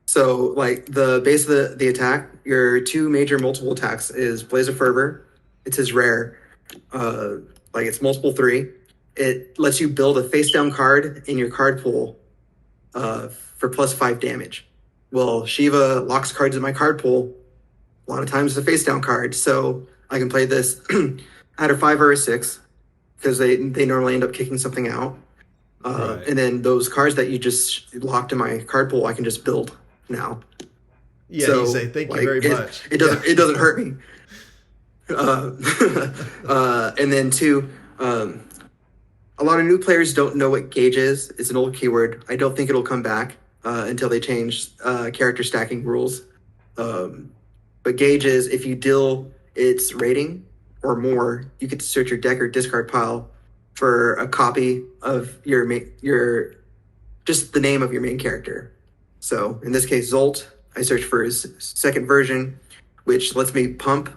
So, like the base of the attack, your 2 major multiple attacks is Blaze of Fervor. It's his rare. Uh, like it's multiple 3. It lets you build a face down card in your card pool for +5 damage. Well, Shiva locks cards in my card pool. A lot of times it's a face down card, so I can play this at a 5 or a 6 because they normally end up kicking something out. Right. And then those cards that you just locked in my card pool, I can just build now. Yeah, you say So thank you like very much. it Yeah. doesn't hurt me. Uh, and then two, a lot of new players don't know what gauge is. It's an old keyword. I don't think it'll come back until they change character stacking rules. But gauge is if you deal its rating or more, you get to search your deck or discard pile for a copy of your just the name of your main character. So in this case, Zsolt, I searched for his second version, which lets me pump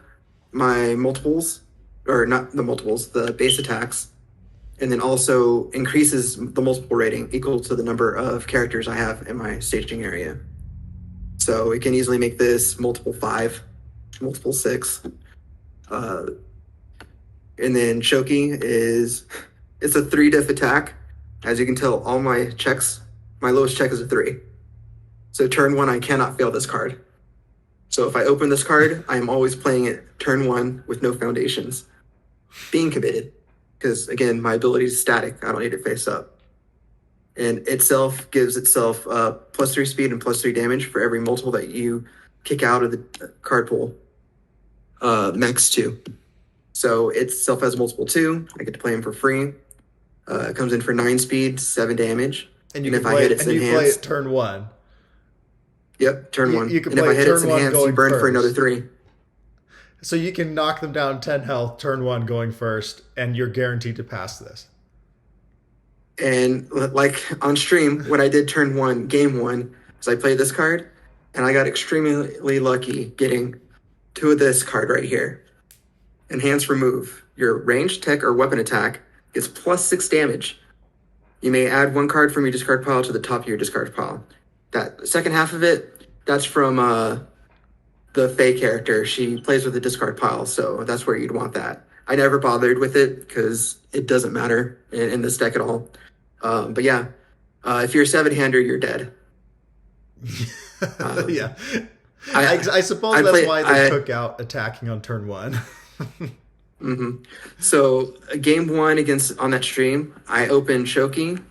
my multiples, or not the multiples, the base attacks, and then also increases the multiple rating equal to the number of characters I have in my staging area. So it can easily make this multiple 5, multiple 6. And then Shoki it's a 3 diff attack. As you can tell, all my checks, my lowest check is a 3. So turn 1, I cannot fail this card. So if I open this card, I am always playing it turn 1 with no foundations. Being committed. Because again, my ability is static. I don't need it face up. And itself gives itself +3 speed and +3 damage for every multiple that you kick out of the card pool. Max 2. So itself has multiple 2. I get to play him for free. It comes in for 9 speed, 7 damage. And if I hit its enhanced, play it turn 1. Yep, turn 1. You can and if I hit its enhanced, you burn first. for another 3. So you can knock them down 10 health, turn 1 going first, and you're guaranteed to pass this. And like on stream, when I did turn 1, game 1, so I played this card, and I got extremely lucky getting 2 of this card right here. Enhance remove. Your ranged tech or weapon attack gets +6 damage. You may add 1 card from your discard pile to the top of your discard pile. That second half of it, that's from the Fae character. She plays with the discard pile, so that's where you'd want that. I never bothered with it because it doesn't matter in this deck at all. But yeah, if you're a 7-hander, you're dead. Yeah. I suppose that's why they took out attacking on turn 1. Mm-hmm. So game 1 on that stream, I opened Shoki,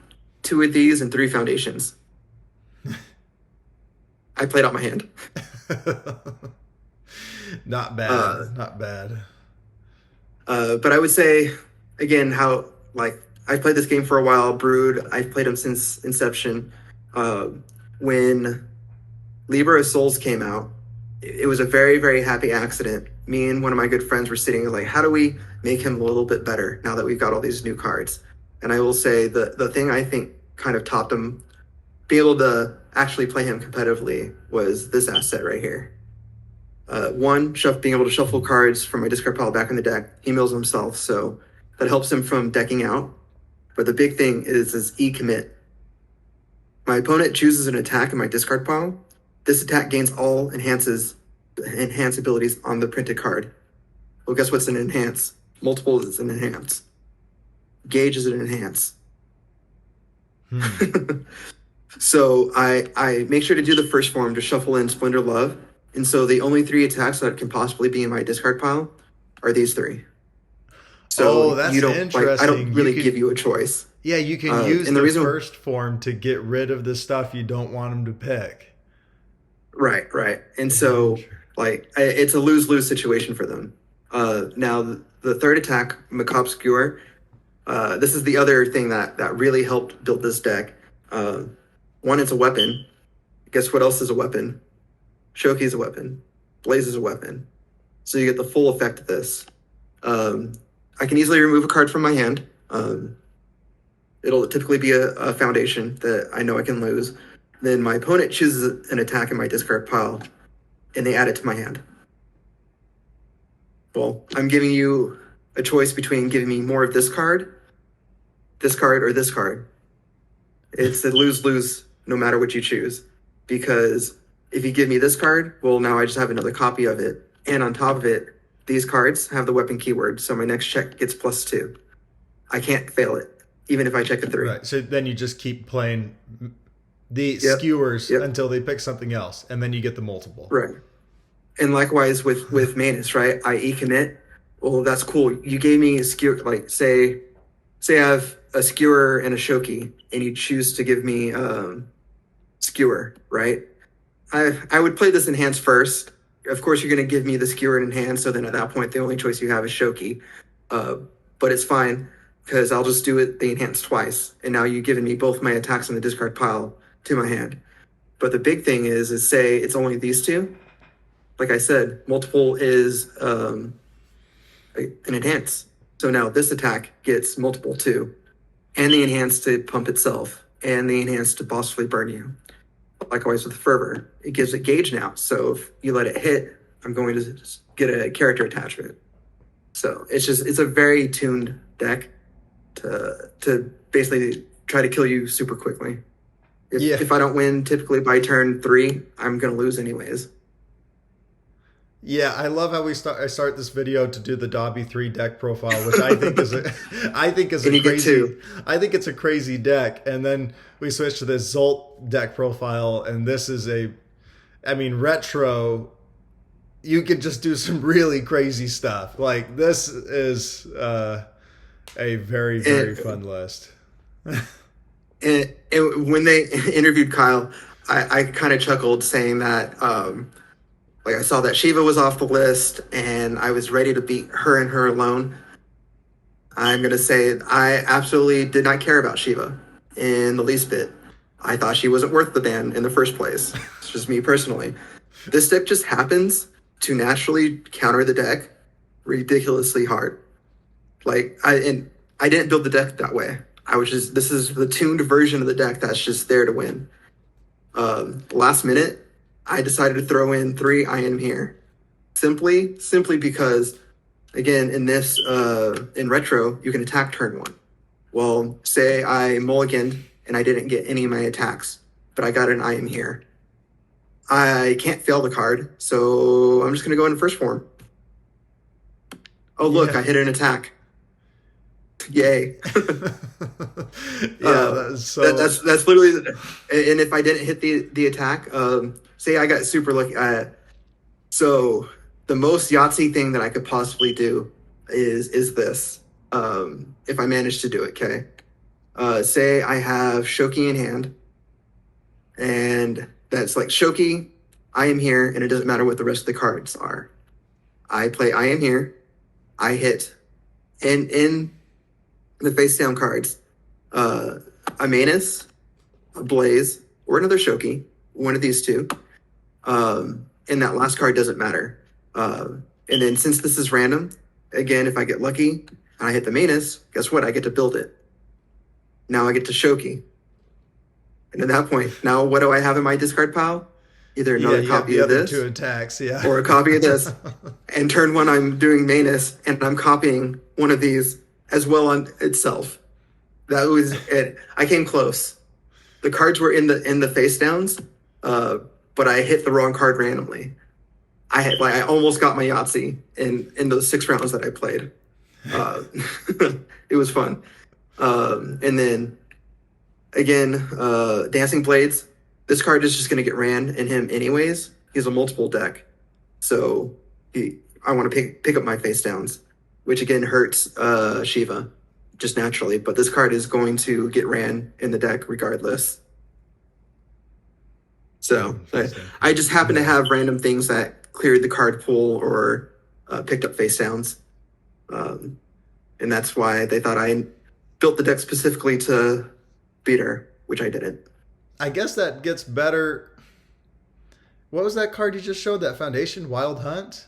2 of these, and 3 foundations. I played out my hand. Not bad. Not bad. But I would say again how I've played this game for a while. Brood, I've played them since inception. When Libra of Souls came out, it was a very, very happy accident. Me and one of my good friends were sitting like, how do we make him a little bit better now that we've got all these new cards? And I will say the thing I think kind of topped him, be able to actually play him competitively, was this asset right here. One, being able to shuffle cards from my discard pile back in the deck. He mills himself, so that helps him from decking out. But the big thing is his E-commit. My opponent chooses an attack in my discard pile. This attack gains all enhance abilities on the printed card. Well, guess what's an enhance? Multiple is an enhance. Gauge is an enhance. So I make sure to do the first form to shuffle in Splendor Love. And so the only 3 attacks that can possibly be in my discard pile are these 3. So that's you don't, interesting. I don't really give you a choice. Yeah, you can use the first form to get rid of the stuff you don't want them to pick. Right. And so it's a lose-lose situation for them. Now the third attack, Macabre Skewer, this is the other thing that really helped build this deck. One, it's a weapon. Guess what else is a weapon? Shoki is a weapon. Blaze is a weapon. So you get the full effect of this. I can easily remove a card from my hand. It'll typically be a foundation that I know I can lose. Then my opponent chooses an attack in my discard pile, and they add it to my hand. Well, I'm giving you a choice between giving me more of this card, or this card. It's a lose-lose no matter what you choose. Because if you give me this card, well, now I just have another copy of it. And on top of it, these cards have the weapon keyword, so my next check gets +2. I can't fail it, even if I check a 3. Right, so then you just keep playing the skewers until they pick something else, and then you get the multiple. Right. And likewise with Manus, right? I E-commit. Well, that's cool. You gave me a skewer, say I have a skewer and a Shoki, and you choose to give me skewer, right? I would play this enhance first. Of course, you're going to give me the skewer and enhance, so then at that point, the only choice you have is Shoki. But it's fine, because I'll just do the enhance twice. And now you've given me both my attacks in the discard pile to my hand. But the big thing is say it's only these 2. Like I said, multiple is an enhance. So now this attack gets multiple too, and the enhance to pump itself, and the enhance to possibly burn you. Likewise with fervor, it gives it gauge now. So if you let it hit, I'm going to get a character attachment. So it's a very tuned deck to basically try to kill you super quickly. Yeah. If I don't win typically by turn 3, I'm gonna lose anyways. Yeah, I love how I start this video to do the Dabi 3 deck profile, which I think is a I think is And a you get crazy 2. I think it's a crazy deck. And then we switch to this Zsolt deck profile, and this is retro, you can just do some really crazy stuff. Like this is a very, very fun list. And when they interviewed Kyle, I kind of chuckled saying that like I saw that Shiva was off the list and I was ready to beat her and her alone. I'm gonna say I absolutely did not care about Shiva in the least bit. I thought she wasn't worth the ban in the first place. It's just me personally. This deck just happens to naturally counter the deck ridiculously hard. I didn't build the deck that way. This is the tuned version of the deck that's just there to win. Last minute, I decided to throw in 3 I am here. Simply because, again, in retro, you can attack turn 1. Well, say I mulliganed and I didn't get any of my attacks, but I got an I am here. I can't fail the card, so I'm just going to go in first form. Oh, look, Yeah. I hit an attack. Yay. That's so that's literally, and if I didn't hit the attack, say I got super lucky. So the most Yahtzee thing that I could possibly do is this. If I manage to do it, okay. Say I have Shoki in hand, and that's like Shoki, I am here, and it doesn't matter what the rest of the cards are. I play I am here, I hit, and in the face down cards, a Manus, a Blaze, or another Shoki, one of these two. And that last card doesn't matter. And then since this is random, again, if I get lucky and I hit the Manus, guess what? I get to build it. Now I get to Shoki. And at that point, now what do I have in my discard pile? Either another copy of this 2 attacks, yeah. or a copy of this. And turn 1, I'm doing Manus, and I'm copying one of these as well on itself. That was it. I came close. The cards were in the face downs, but I hit the wrong card randomly. I almost got my Yahtzee in those 6 rounds that I played. It was fun. And then again, Dancing Blades. This card is just going to get ran in him anyways. He's a multiple deck, so I want to pick up my face downs, which again hurts Shiva just naturally. But this card is going to get ran in the deck regardless. So I just happen to have random things that cleared the card pool or picked up face downs. And that's why they thought I built the deck specifically to beat her, which I didn't. I guess that gets better. What was that card you just showed? That Foundation Wild Hunt?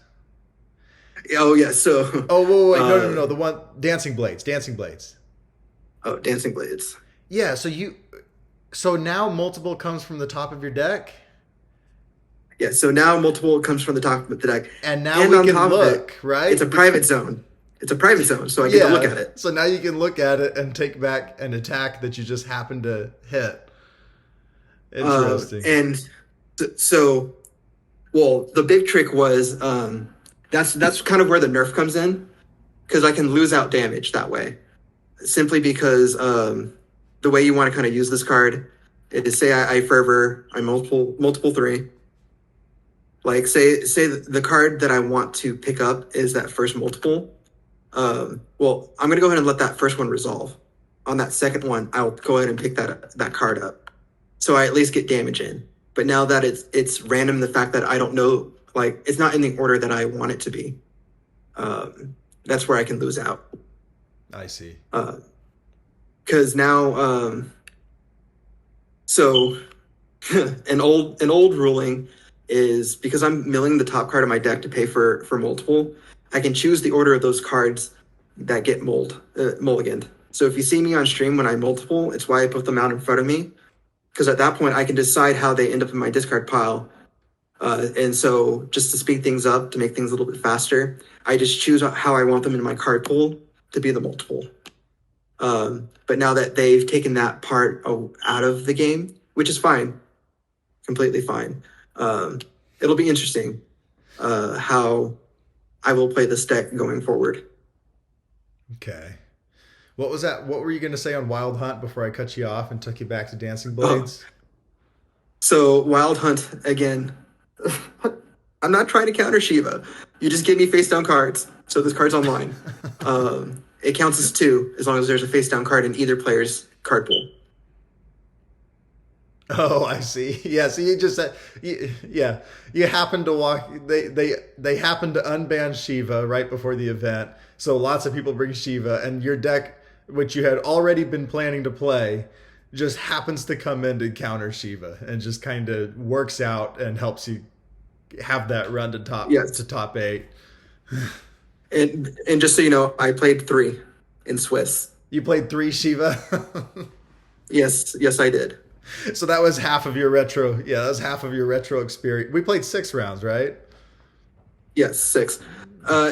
Oh, yeah. So. Oh, wait. No. The one. Dancing Blades. Oh, Dancing Blades. Yeah. So now multiple comes from the top of your deck? Yeah. So now multiple comes from the top of the deck. And now we can look, right? It's a private zone. So I get to look at it. So now you can look at it and take back an attack that you just happened to hit. Interesting. And so, well, the big trick was that's kind of where the nerf comes in, because I can lose out damage that way, simply because the way you want to kind of use this card is say I fervor, I multiple 3. Like say the card that I want to pick up is that first multiple. Well, I'm gonna go ahead and let that first one resolve. On that second one, I'll go ahead and pick that card up. So I at least get damage in. But now that it's random, the fact that I don't know, like it's not in the order that I want it to be, that's where I can lose out. I see. Because now, so an old ruling is because I'm milling the top card of my deck to pay for multiple. I can choose the order of those cards that get mulliganed. So if you see me on stream when I multiple, it's why I put them out in front of me, because at that point I can decide how they end up in my discard pile. And so just to speed things up, to make things a little bit faster, I just choose how I want them in my card pool to be the multiple. But now that they've taken that part out of the game, which is fine, completely fine, it'll be interesting how I will play this deck going forward. Okay. What was that? What were you going to say on Wild Hunt before I cut you off and took you back to Dancing Blades? So Wild Hunt, again, I'm not trying to counter Shiva. You just give me face down cards. So this card's online. It counts as 2 as long as there's a face down card in either player's card pool. Oh, I see. Yeah, so you just said, yeah, you happen to walk. They happen to unban Shiva right before the event, so lots of people bring Shiva, and your deck, which you had already been planning to play, just happens to come in to counter Shiva, and just kind of works out and helps you have that run to top 8. And just so you know, I played 3 in Swiss. You played 3 Shiva? Yes, I did. So that was half of your retro. Yeah, that was half of your retro experience. We played 6 rounds, right? Yes, 6.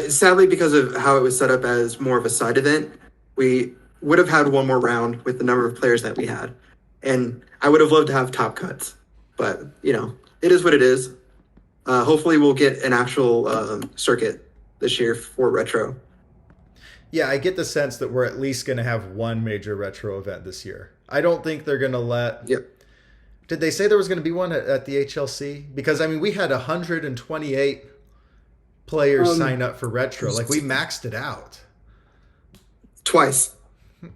Sadly, because of how it was set up as more of a side event, we would have had one more round with the number of players that we had. And I would have loved to have top cuts. But, it is what it is. Hopefully we'll get an actual circuit this year for retro. Yeah, I get the sense that we're at least going to have one major retro event this year. I don't think they're going to let... Yep. Did they say there was going to be one at the HLC? Because, we had 128 players sign up for retro. Like, we maxed it out. Twice.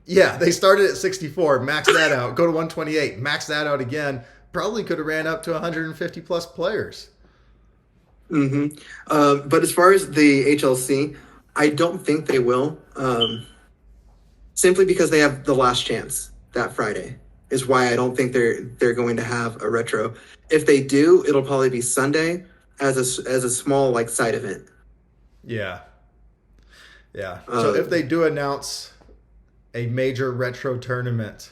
Yeah, they started at 64, maxed that out, go to 128, max that out again. Probably could have ran up to 150 plus players. Mm-hmm. But as far as the HLC, I don't think they will. Simply because they have the last chance that Friday is why I don't think they're going to have a retro. If they do, it'll probably be Sunday as a small side event. Yeah. So if they do announce a major retro tournament,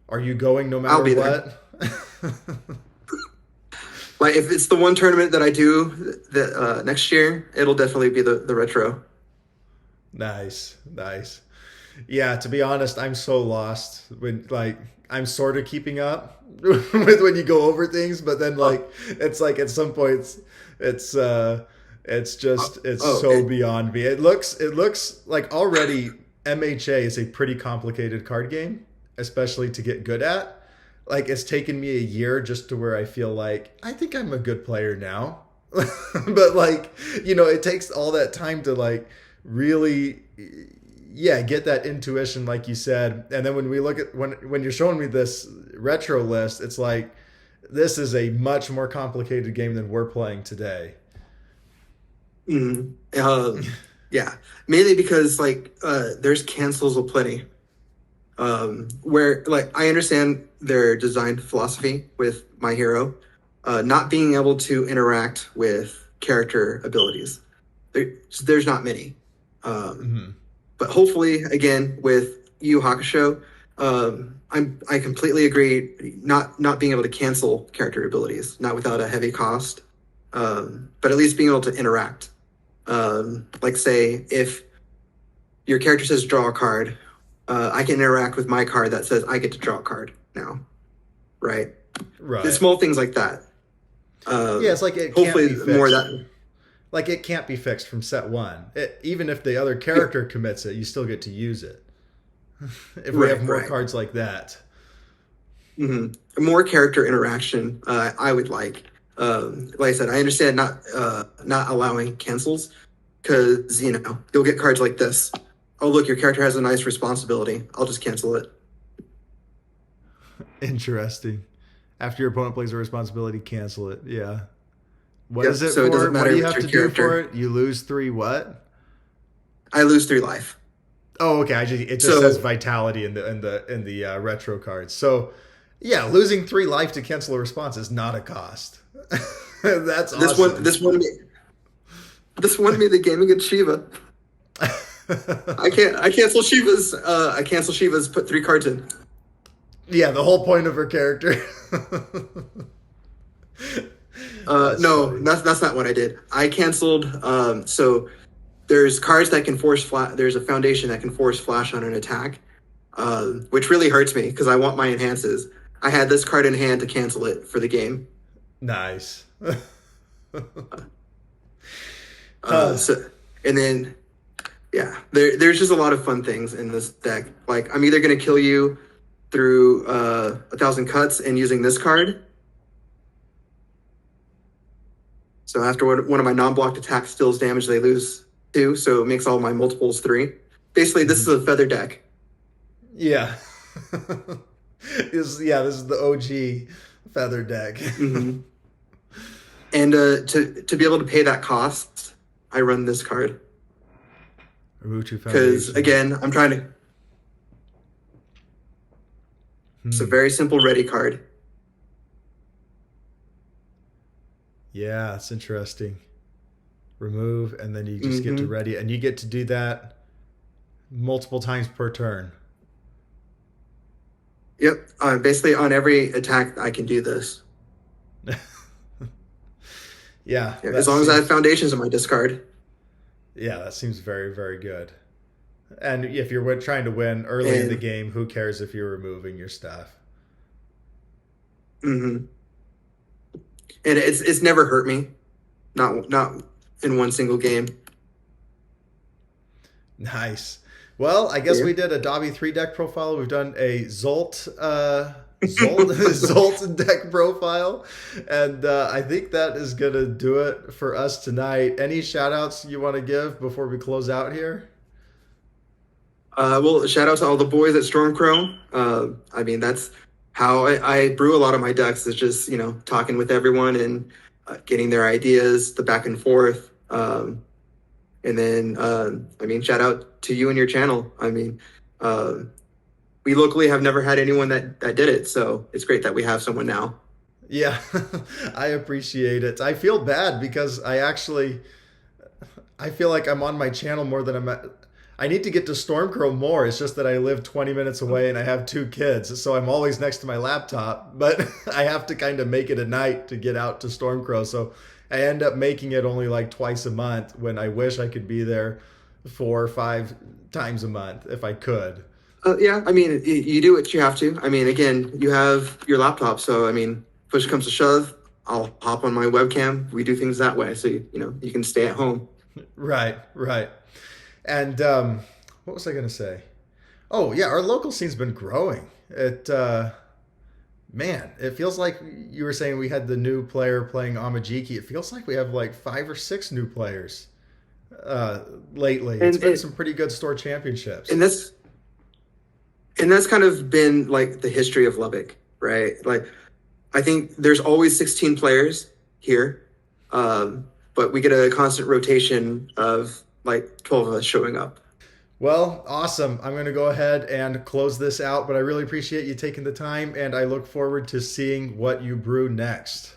are you going no matter what? If it's the one tournament that I do next year, it'll definitely be the retro. Nice. Yeah, to be honest, I'm so lost when I'm sort of keeping up with when you go over things, but then it's at some points it's so beyond me. It looks like already MHA is a pretty complicated card game, especially to get good at. It's taken me a year just to where I feel like I think I'm a good player now. But it takes all that time to really get that intuition like you said. And then when we look at when you're showing me this retro list, it's like this is a much more complicated game than we're playing today. Yeah, mainly because there's cancels aplenty. Where I understand their design philosophy with my hero, not being able to interact with character abilities. There's not many. But hopefully, again, with Yu Hakusho, I completely agree. Not being able to cancel character abilities, not without a heavy cost, but at least being able to interact. Say if your character says draw a card, I can interact with my card that says I get to draw a card now, right? Right. The small things like that. It's like it hopefully can't be fixed. More that. It can't be fixed from set 1. Even if the other character commits it, you still get to use it. If we have more cards like that. Mm-hmm. More character interaction, I would like. Like I said, I understand not allowing cancels because you'll get cards like this. Oh, look, your character has a nice responsibility. I'll just cancel it. Interesting. After your opponent plays a responsibility, cancel it. Yeah. What is it so for? It doesn't matter what do you have to character. Do for it? You lose 3 what? I lose 3 life. Oh, okay. It just says vitality in the retro cards. So, yeah, losing 3 life to cancel a response is not a cost. That's awesome. This one This won me the game against Shiva. I cancel Shiva's I cancel Shiva's put 3 cards in. Yeah, the whole point of her character. That's No, funny. that's not what I did. I canceled so there's cards that can force flash. There's a foundation that can force flash on an attack, which really hurts me because I want my enhances. I had this card in hand to cancel it for the game. Nice. Uh, so, and then yeah, there's just a lot of fun things in this deck. Like I'm either gonna kill you through 1,000 cuts and using this card. So after one of my non-blocked attacks deals damage, they lose 2. So it makes all my multiples 3. Basically, this is a feather deck. Yeah. This is the OG feather deck. Mm-hmm. And to be able to pay that cost, I run this card. Uruchu Because Foundation. again, I'm trying to. It's a very simple ready card. Yeah, it's interesting. Remove, and then you just get to ready, and you get to do that multiple times per turn. Yep. Basically, on every attack, I can do this. Yeah, As long as I have foundations in my discard. Yeah, that seems very, very good. And if you're trying to win early in the game, who cares if you're removing your stuff? Mm-hmm. And it's never hurt me, not in one single game. Nice. Well, I guess we did a Dabi 3 deck profile. We've done a Zsolt Zsolt deck profile. And I think that is going to do it for us tonight. Any shout outs you want to give before we close out here? Well, shout out to all the boys at Stormcrow. I mean, that's how I brew a lot of my decks, is just, talking with everyone and getting their ideas, the back and forth. And then, shout out to you and your channel. I mean, we locally have never had anyone that did it. So it's great that we have someone now. Yeah, I appreciate it. I feel bad because I feel like I'm on my channel more than I need to get to Stormcrow more. It's just that I live 20 minutes away and I have 2 kids. So I'm always next to my laptop, but I have to kind of make it a night to get out to Stormcrow. So I end up making it only like twice a month when I wish I could be there 4 or 5 times a month if I could. Yeah, I mean, you do what you have to. I mean, again, you have your laptop. So, I mean, push comes to shove, I'll hop on my webcam. We do things that way. So, you can stay at home. Right. And what was I going to say? Oh, yeah, our local scene's been growing. It feels like you were saying we had the new player playing Amajiki. It feels like we have like 5 or 6 new players lately. It's been some pretty good store championships. And that's kind of been like the history of Lubbock, right? Like, I think there's always 16 players here, but we get a constant rotation of like 12 of us showing up. Well, awesome. I'm going to go ahead and close this out, but I really appreciate you taking the time, and I look forward to seeing what you brew next.